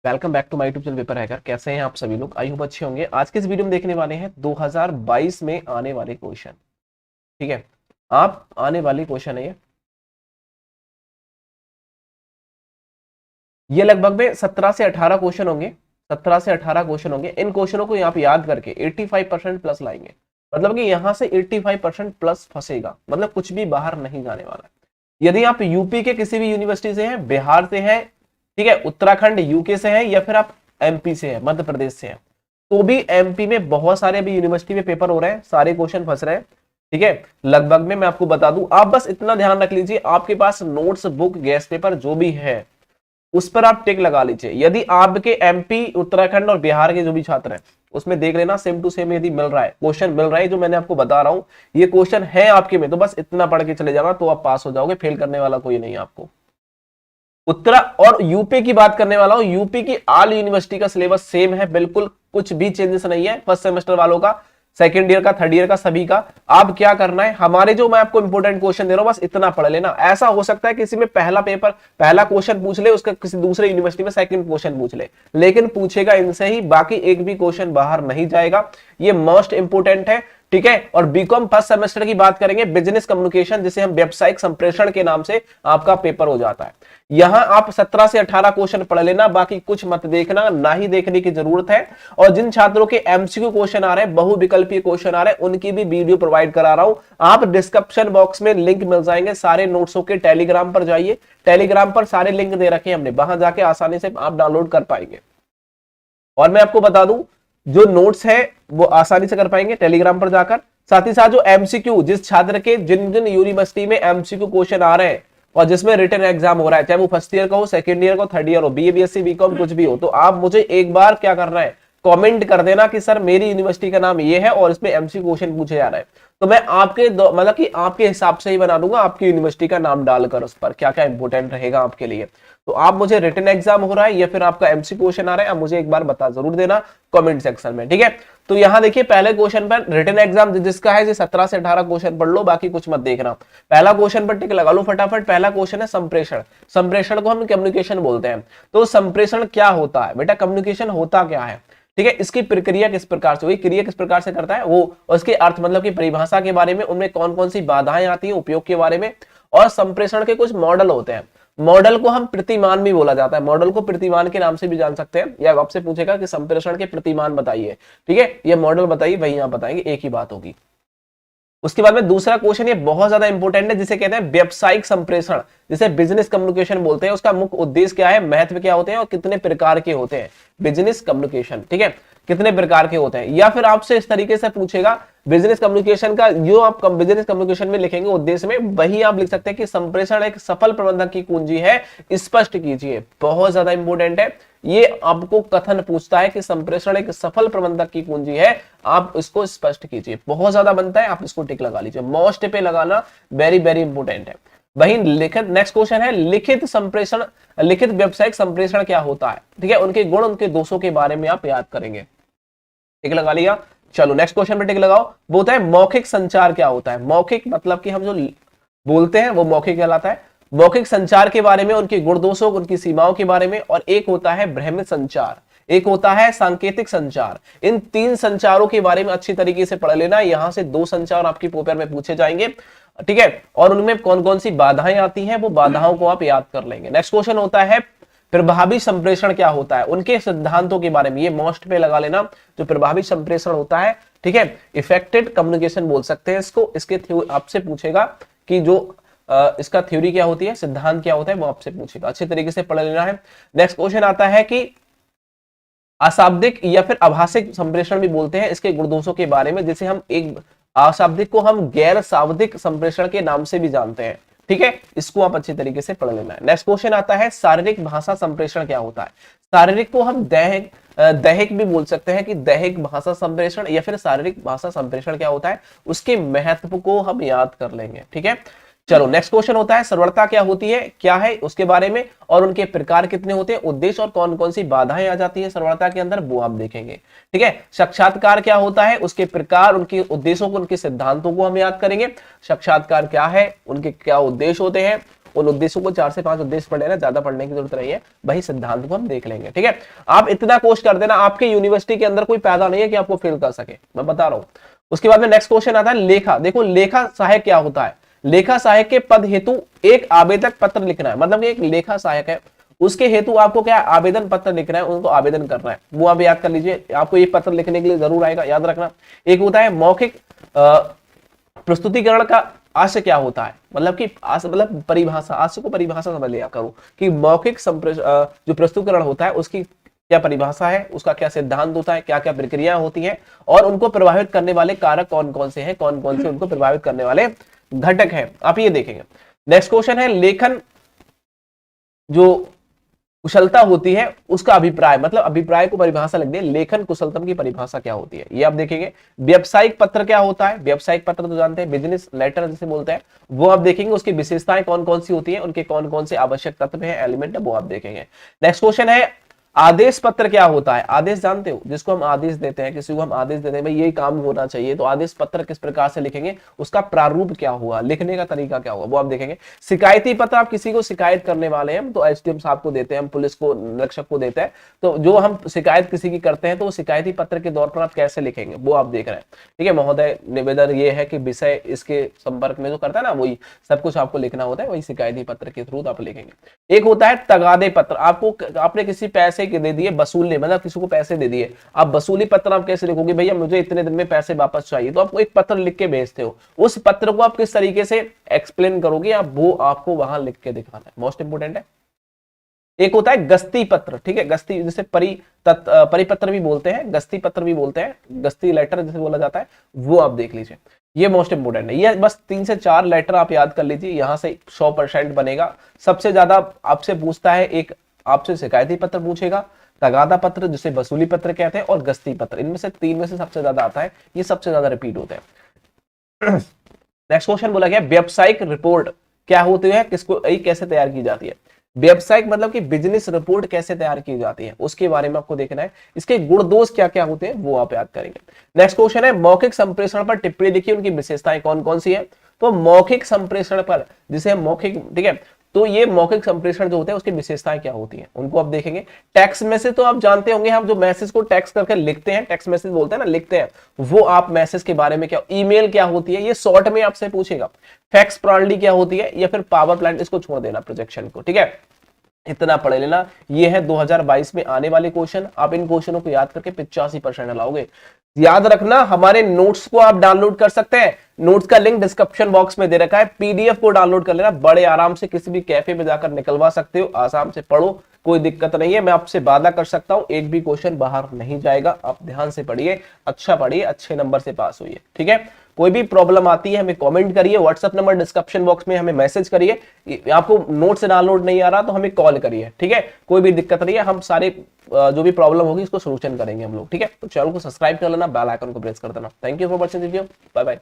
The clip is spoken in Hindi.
Welcome back to my YouTube channel Paper Hacker. कैसे हैं आप सभी लोग? आई होप अच्छे होंगे। आज के इस वीडियो में देखने वाले हैं 2022 में आने वाले क्वेश्चन। ठीक है, आप आने वाले क्वेश्चन है ये लगभग में 17 से 18 क्वेश्चन होंगे। 17 से 18 क्वेश्चन होंगे। इन क्वेश्चनों को आप याद करके 85% प्लस लाएंगे। मतलब कि यहां से 85% प्लस फंसेगा, मतलब कुछ भी बाहर नहीं जाने वाला है। यदि आप यूपी के किसी भी यूनिवर्सिटी से हैं, बिहार से हैं, ठीक है, उत्तराखंड यूके से है, या फिर आप एमपी से है, मध्य प्रदेश से है, तो भी एमपी में बहुत सारे अभी यूनिवर्सिटी में पेपर हो रहे हैं, सारे क्वेश्चन फंस रहे हैं। ठीक है, लगभग में मैं आपको बता दूं, आप बस इतना ध्यान रख लीजिए, आपके पास नोट्स बुक गैस पेपर जो भी है उस पर आप टिक लगा लीजिए। यदि आपके एमपी उत्तराखंड और बिहार के जो भी छात्र हैं उसमें देख लेना सेम टू सेम यदि मिल रहा है, क्वेश्चन मिल रहा है जो मैंने आपको बता रहा हूं, ये क्वेश्चन है आपके में, तो बस इतना पढ़ के चले जाना, तो आप पास हो जाओगे। फेल करने वाला कोई नहीं आपको। उत्तरा और यूपी की बात करने वाला हूं। यूपी की ऑल यूनिवर्सिटी का सिलेबस सेम है, बिल्कुल कुछ भी चेंजेस नहीं है। फर्स्ट सेमेस्टर वालों का, सेकंड ईयर का, थर्ड ईयर का, सभी का। आप क्या करना है, हमारे जो मैं आपको इंपोर्टेंट क्वेश्चन दे रहा हूं बस इतना पढ़ लेना। ऐसा हो सकता है किसी में पहला पेपर पहला क्वेश्चन पूछ ले, उसका किसी दूसरे यूनिवर्सिटी में सेकंड क्वेश्चन पूछ ले, लेकिन पूछेगा इनसे ही, बाकी एक भी क्वेश्चन बाहर नहीं जाएगा। ये मोस्ट इंपोर्टेंट है। ठीक है, और बीकॉम फर्स्ट सेमेस्टर की बात करेंगे, बिजनेस कम्युनिकेशन, जिसे हम व्यावसायिक संप्रेषण के नाम से आपका पेपर हो जाता है। यहां आप 17 से 18 क्वेश्चन पढ़ लेना, बाकी कुछ मत देखना, ना ही देखने की जरूरत है। और जिन छात्रों के एमसीक्यू क्वेश्चन आ रहे हैं, बहुविकल्पीय क्वेश्चन आ रहे हैं, उनकी भी वीडियो प्रोवाइड करा रहा हूं। आप डिस्क्रिप्शन बॉक्स में लिंक मिल जाएंगे सारे नोट्सों के। टेलीग्राम पर जाइए, टेलीग्राम पर सारे लिंक दे रखे हैं हमने, वहां जाके आसानी से आप डाउनलोड कर पाएंगे। और मैं आपको बता दूं, जो नोट्स है वो आसानी से कर पाएंगे टेलीग्राम पर जाकर। साथ ही साथ जो एमसीक्यू, जिस छात्र के जिन जिन यूनिवर्सिटी में एमसीक्यू क्वेश्चन आ रहे हैं और जिसमें रिटन एग्जाम हो रहा है, चाहे वो फर्स्ट ईयर का हो, सेकंड ईयर का हो, थर्ड ईयर हो, बीए बीएससी बीकॉम कुछ भी हो, तो आप मुझे एक बार क्या करना है, कमेंट कर देना कि सर मेरी यूनिवर्सिटी का नाम ये है और इसमें एमसीक्यू क्वेश्चन पूछे जा रहा है। तो मैं आपके मतलब कि आपके हिसाब से ही बना दूंगा, आपकी यूनिवर्सिटी का नाम डालकर उस पर क्या क्या इंपोर्टेंट रहेगा आपके लिए। तो आप मुझे रिटन एग्जाम हो रहा है या फिर आपका एमसीक्यू क्वेश्चन आ रहा है, आप मुझे एक बार बता जरूर देना कमेंट सेक्शन में। ठीक है, तो यहां देखिए पहले क्वेश्चन पर रिटन एग्जाम जिसका है 17 से 18 क्वेश्चन पढ़ लो, बाकी कुछ मत देखना। पहला क्वेश्चन पर टिक लगा लो फटाफट। पहला क्वेश्चन है संप्रेषण। संप्रेषण को हम कम्युनिकेशन बोलते हैं। तो संप्रेषण क्या होता है बेटा, कम्युनिकेशन होता क्या है? ठीक है, इसकी प्रक्रिया किस प्रकार से हुई, क्रिया किस प्रकार से करता है वो, उसके अर्थ मतलब की परिभाषा के बारे में, उनमें कौन कौन सी बाधाएं आती हैं, उपयोग के बारे में, और संप्रेषण के कुछ मॉडल होते हैं। मॉडल को हम प्रतिमान भी बोला जाता है, मॉडल को प्रतिमान के नाम से भी जान सकते हैं। या आपसे पूछेगा कि संप्रेषण के प्रतिमान बताइए, ठीक है, ये मॉडल बताइए, वही आप बताएंगे, एक ही बात होगी। उसके बाद में दूसरा क्वेश्चन, ये बहुत ज्यादा इंपॉर्टेंट है, जिसे कहते हैं व्यावसायिक संप्रेषण, जिसे बिजनेस कम्युनिकेशन बोलते हैं। उसका मुख्य उद्देश्य क्या है, महत्व क्या होते हैं और कितने प्रकार के होते हैं बिजनेस कम्युनिकेशन। ठीक है, कितने प्रकार के होते हैं। या फिर आपसे इस तरीके से पूछेगा बिजनेस कम्युनिकेशन का, जो आप बिजनेस कम्युनिकेशन में लिखेंगे उद्देश्य में, वही आप लिख सकते हैं कि संप्रेषण एक सफल प्रबंधक की कुंजी है, स्पष्ट कीजिए। बहुत ज्यादा इंपॉर्टेंट है, ये आपको कथन पूछता है कि संप्रेषण एक सफल प्रबंधक की कुंजी है, आप इसको स्पष्ट कीजिए। बहुत ज्यादा बनता है, आप इसको टिक लगा लीजिए, मोस्ट पे लगाना वेरी वेरी इंपॉर्टेंट है। वही लिखित, नेक्स्ट क्वेश्चन है लिखित संप्रेषण, लिखित व्यावसायिक संप्रेषण क्या होता है। ठीक है, उनके गुण उनके दोषों के बारे में आप याद करेंगे। टिक लगा लिया, चलो नेक्स्ट क्वेश्चन पे टिक लगाओ। वो होता है मौखिक संचार क्या होता है। मौखिक मतलब कि हम जो बोलते हैं वो मौखिक कहलाता है। मौखिक संचार के बारे में, उनके गुण दोषों, उनकी सीमाओं के बारे में। और एक होता है भ्रमित संचार, एक होता है सांकेतिक संचार। इन तीन संचारों के बारे में अच्छी तरीके से पढ़ लेना। यहां से दो संचार आपकी पेपर में पूछे जाएंगे। ठीक है, और उनमें कौन कौन सी बाधाएं आती हैं, वो बाधाओं को आप याद कर लेंगे। नेक्स्ट क्वेश्चन होता है प्रभावी संप्रेषण क्या होता है, उनके सिद्धांतों के बारे में। ये मोस्ट पे लगा लेना, जो प्रभावी संप्रेषण होता है। ठीक है, इफेक्टिव कम्युनिकेशन बोल सकते हैं इसको। इसके आपसे पूछेगा कि जो इसका थ्योरी क्या होती है, सिद्धांत क्या होता है, वो आपसे पूछेगा। अच्छे तरीके से पढ़ लेना है। नेक्स्ट क्वेश्चन आता है कि अशाब्दिक या फिर आभासिक संप्रेषण भी बोलते हैं, इसके गुण दोषों के बारे में। जैसे हम एक अशाब्दिक को हम गैर शाब्दिक संप्रेषण के नाम से भी जानते हैं। ठीक है, इसको आप अच्छी तरीके से पढ़ लेना है। नेक्स्ट क्वेश्चन आता है शारीरिक भाषा संप्रेषण क्या होता है। शारीरिक को हम दैहिक भी बोल सकते हैं कि दैहिक भाषा संप्रेषण, या फिर शारीरिक भाषा संप्रेषण क्या होता है, उसके महत्व को हम याद कर लेंगे। ठीक है, चलो नेक्स्ट क्वेश्चन होता है सरलता क्या होती है, क्या है उसके बारे में, और उनके प्रकार कितने होते हैं, उद्देश्य और कौन कौन सी बाधाएं आ जाती है सरलता के अंदर, वो आप देखेंगे। ठीक है, साक्षात्कार क्या होता है, उसके प्रकार, उनके उद्देश्यों को, उनके सिद्धांतों को हम याद करेंगे। साक्षात्कार क्या है, उनके क्या उद्देश्य होते हैं, उन उद्देश्यों को 4 से 5 उद्देश्य पढ़ लेना, ज्यादा पढ़ने की जरूरत नहीं है, वही सिद्धांत को हम देख लेंगे। ठीक है, आप इतना कोर्स कर देना, आपकी यूनिवर्सिटी के अंदर कोई पैदा नहीं है कि आपको फेल कर सके, मैं बता रहा हूं। उसके बाद में नेक्स्ट क्वेश्चन आता है लेखा। देखो लेखा सहायक क्या होता है, लेखा सहायक के पद हेतु एक आवेदक पत्र लिखना है, मतलब कि एक लेखा सहायक है उसके हेतु आपको क्या आवेदन पत्र लिखना है, उनको आवेदन करना है, वो आप याद कर लीजिए, आपको ये पत्र लिखने के लिए जरूर आएगा, याद रखना। एक होता है मौखिक प्रस्तुतिकरण का आशय क्या होता है, मतलब कि मतलब परिभाषा, आशय को परिभाषा समझ लिया करो कि मौखिक जो प्रस्तुतिकरण होता है उसकी क्या परिभाषा है, उसका क्या सिद्धांत होता है, क्या क्या प्रक्रिया होती है, और उनको प्रभावित करने वाले कारक कौन कौन से हैं, कौन कौन से उनको प्रभावित करने वाले घटक हैं, आप ये देखेंगे। नेक्स्ट क्वेश्चन है लेखन जो कुशलता होती है उसका अभिप्राय, मतलब अभिप्राय को परिभाषा लिख दे, लेखन कुशलतम की परिभाषा क्या होती है, ये आप देखेंगे। व्यावसायिक पत्र क्या होता है, व्यावसायिक पत्र तो जानते हैं, बिजनेस लेटर जिसे बोलते हैं, वो आप देखेंगे, उसकी विशेषताएं कौन कौन सी होती हैं, उनके कौन कौन से आवश्यक तत्व हैं, एलिमेंट है, वो आप देखेंगे। नेक्स्ट क्वेश्चन है आदेश पत्र क्या होता है, आदेश जानते हो, जिसको हम आदेश देते हैं, किसी को हम आदेश देते हैं भाई ये काम होना चाहिए, तो आदेश पत्र किस प्रकार से लिखेंगे, उसका प्रारूप क्या हुआ, लिखने का तरीका क्या हुआ, वो आप देखेंगे। शिकायती पत्र, आप किसी को शिकायत करने वाले हैं तो एसडीएम साहब को देते हैं, हम पुलिस को, निरीक्षक को देते हैं, तो जो हम शिकायत किसी की करते हैं तो शिकायती पत्र के दौर पर आप कैसे लिखेंगे वो आप देख रहे हैं। ठीक है महोदय, निवेदन ये है कि विषय इसके संपर्क में जो करता है ना वही सब कुछ आपको लिखना होता है, वही शिकायती पत्र के थ्रू आप लिखेंगे। एक होता है तगादे पत्र, आपको आपने किसी पैसे के दे दिए वसूलने, मतलब किसी को पैसे दे दिए, आप वसूली पत्र आप कैसे लिखोगे, भैया मुझे इतने दिन में पैसे वापस चाहिए, तो आपको एक पत्र लिख के भेजते हो, उस पत्र को आप किस तरीके से एक्सप्लेन करोगे आप, वो आपको वहां लिख के दिखाना है, मोस्ट इंपोर्टेंट है। एक होता है गस्ती पत्र, ठीक है, गस्ती जिसे परिपत्र भी बोलते हैं, गस्ती पत्र भी बोलते हैं, गस्ती लेटर जिसे बोला जाता है, वो आप देख लीजिए, ये मोस्ट इंपोर्टेंट है। ये बस 3 से 4 लेटर आप याद कर लीजिए, यहां से 100% बनेगा। सबसे ज्यादा आपसे पूछता है, एक आपसे शिकायती पत्र पूछेगा, तगादा पत्र जिसे वसूली पत्र कहते हैं, और गस्ती पत्र, इनमें से 3 में से सबसे ज्यादा आता है, ये सबसे ज्यादा रिपीट होते हैं। नेक्स्ट क्वेश्चन बोला गया व्यावसायिक रिपोर्ट क्या होती है, किसको कैसे तैयार की जाती है, व्यावसायिक मतलब कि बिजनेस रिपोर्ट कैसे तैयार की जाती है, उसके बारे में आपको देखना है, इसके गुण दोष क्या क्या होते हैं वो आप याद करेंगे। नेक्स्ट क्वेश्चन है मौखिक संप्रेषण पर टिप्पणी लिखिए, उनकी विशेषताएं कौन कौन सी है, तो मौखिक संप्रेषण पर जिसे मौखिक, ठीक है, तो ये मौखिक संप्रेषण जो होते हैं उसकी विशेषताएं क्या होती हैं उनको आप देखेंगे। टेक्स्ट मैसेज तो आप जानते होंगे, हम जो मैसेज को टेक्स्ट करके लिखते हैं, टेक्स्ट मैसेज बोलते हैं ना, लिखते हैं, वो आप मैसेज के बारे में क्या, ईमेल क्या होती है, ये शॉर्ट में आपसे पूछेगा। फैक्स प्रणाली क्या होती है, या फिर पावर प्लांट, इसको छोड़ देना प्रोजेक्शन को, ठीक है, इतना पढ़ लेना। ये है 2022 में आने वाले क्वेश्चन, आप इन क्वेश्चनों को याद करके 85% लाओगे। याद रखना हमारे नोट्स को आप डाउनलोड कर सकते हैं, नोट्स का लिंक डिस्क्रिप्शन बॉक्स में दे रखा है, पीडीएफ को डाउनलोड कर लेना, बड़े आराम से किसी भी कैफे में जाकर निकलवा सकते हो, आसाम से पढ़ो, कोई दिक्कत नहीं है, मैं आपसे वादा कर सकता हूं एक भी क्वेश्चन बाहर नहीं जाएगा। आप ध्यान से पढ़िए, अच्छा पढ़िए, अच्छे नंबर से पास होइए, ठीक है। कोई भी प्रॉब्लम आती है हमें कमेंट करिए, व्हाट्सएप नंबर डिस्क्रिप्शन बॉक्स में हमें मैसेज करिए, आपको नोट से डाउनलोड नहीं आ रहा तो हमें कॉल करिए, ठीक है, कोई भी दिक्कत नहीं है, हम सारे जो भी प्रॉब्लम होगी इसको सोल्यूशन करेंगे हम लोग, ठीक है। तो चैनल को सब्सक्राइब कर लेना, बेल आइकन को प्रेस कर देना। Thank you for watching video, bye bye.